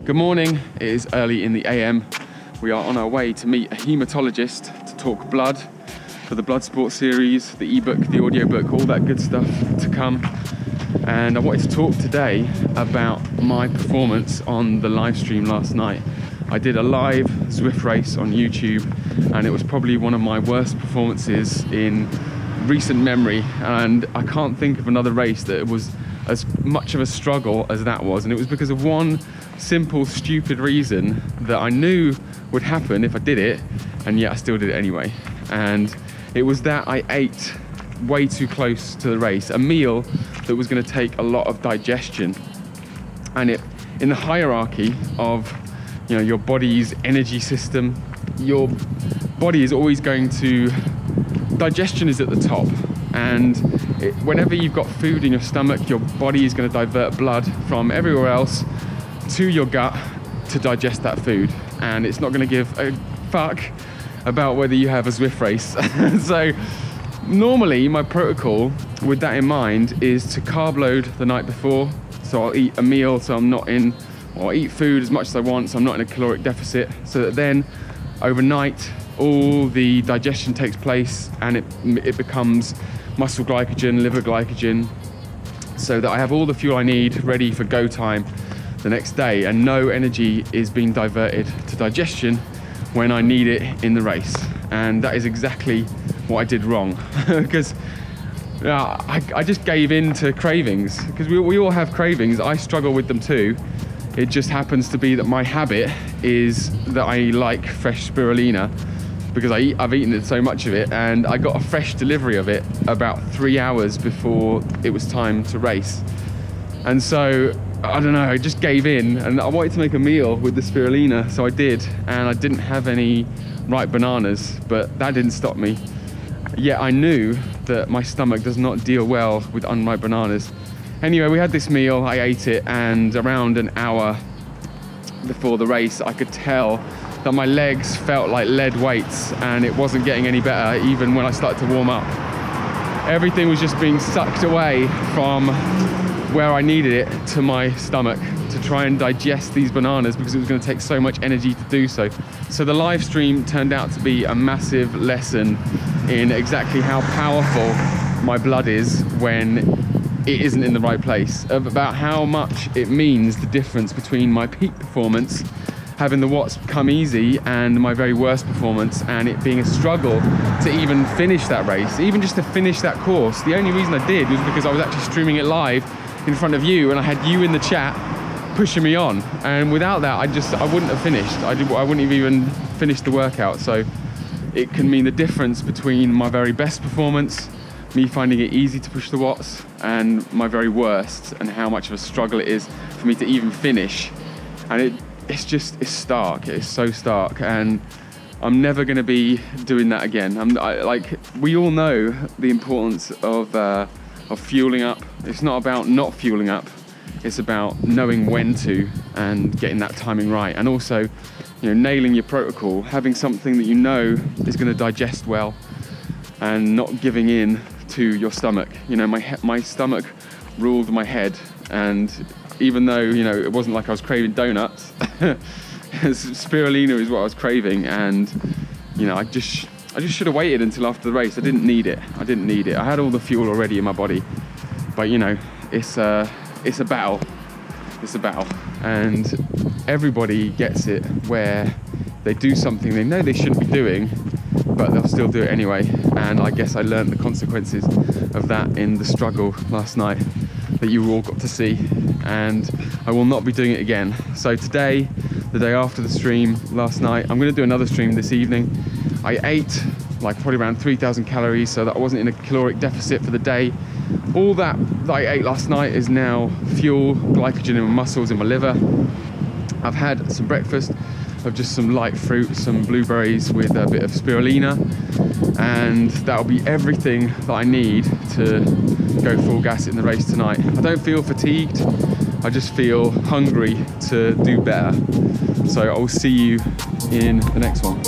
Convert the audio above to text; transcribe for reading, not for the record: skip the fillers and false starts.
Good morning, it is early in the AM. We are on our way to meet a haematologist to talk blood for the Blood Sport series, the ebook, the audiobook, all that good stuff to come. And I wanted to talk today about my performance on the live stream last night. I did a live Zwift race on YouTube and it was probably one of my worst performances in recent memory, and I can't think of another race that was as much of a struggle as that was. And it was because of one simple, stupid reason that I knew would happen if I did it, and yet I still did it anyway. And it was that I ate way too close to the race, a meal that was going to take a lot of digestion. And it, in the hierarchy of, you know, your body's energy system, your body is always going to, digestion is at the top, and whenever you've got food in your stomach, your body is going to divert blood from everywhere else to your gut to digest that food, and it's not going to give a fuck about whether you have a Zwift race. So normally my protocol with that in mind is to carb load the night before. So I'll eat a meal, so I'm not in, or I'll eat food as much as I want, so I'm not in a caloric deficit, so that then overnight all the digestion takes place and it becomes muscle glycogen, liver glycogen, so that I have all the fuel I need ready for go time the next day, and no energy is being diverted to digestion when I need it in the race. And that is exactly what I did wrong, because I just gave in to cravings, because we all have cravings. I struggle with them too. It just happens to be that my habit is that I like fresh spirulina, because I've eaten it so much of it, and I got a fresh delivery of it about 3 hours before it was time to race. And so, I don't know, I just gave in, and I wanted to make a meal with the spirulina, so I did, and I didn't have any ripe bananas, but that didn't stop me. Yet I knew that my stomach does not deal well with unripe bananas. Anyway, we had this meal, I ate it, and around an hour before the race, I could tell that my legs felt like lead weights, and it wasn't getting any better even when I started to warm up. Everything was just being sucked away from where I needed it to my stomach to try and digest these bananas, because it was going to take so much energy to do so. So the live stream turned out to be a massive lesson in exactly how powerful my blood is when it isn't in the right place, about how much it means the difference between my peak performance, having the watts come easy, and my very worst performance, and it being a struggle to even finish that race, even just to finish that course. The only reason I did was because I was actually streaming it live in front of you, and I had you in the chat pushing me on, and without that I wouldn't have finished. I wouldn't have even finished the workout. So it can mean the difference between my very best performance, me finding it easy to push the watts, and my very worst, and how much of a struggle it is for me to even finish. And it's stark. It's so stark, and I'm never going to be doing that again. Like, we all know the importance of fueling up. It's not about not fueling up. It's about knowing when to and getting that timing right, and also, you know, nailing your protocol, having something that you know is going to digest well, and not giving in to your stomach. You know, my stomach ruled my head, and even though, you know, it wasn't like I was craving donuts, spirulina is what I was craving, and, you know, I just should have waited until after the race. I didn't need it. I had all the fuel already in my body, but, you know, it's a battle. It's a battle, and everybody gets it where they do something they know they shouldn't be doing, but they'll still do it anyway. And I guess I learned the consequences of that in the struggle last night that you all got to see, and I will not be doing it again. So today, the day after the stream last night, I'm going to do another stream this evening. I ate like probably around 3,000 calories, so that I wasn't in a caloric deficit for the day. All that I ate last night is now fuel, glycogen in my muscles, in my liver. I've had some breakfast of just some light fruit, some blueberries with a bit of spirulina, and that'll be everything that I need to go full gas in the race tonight. I don't feel fatigued, I just feel hungry to do better. So I will see you in the next one.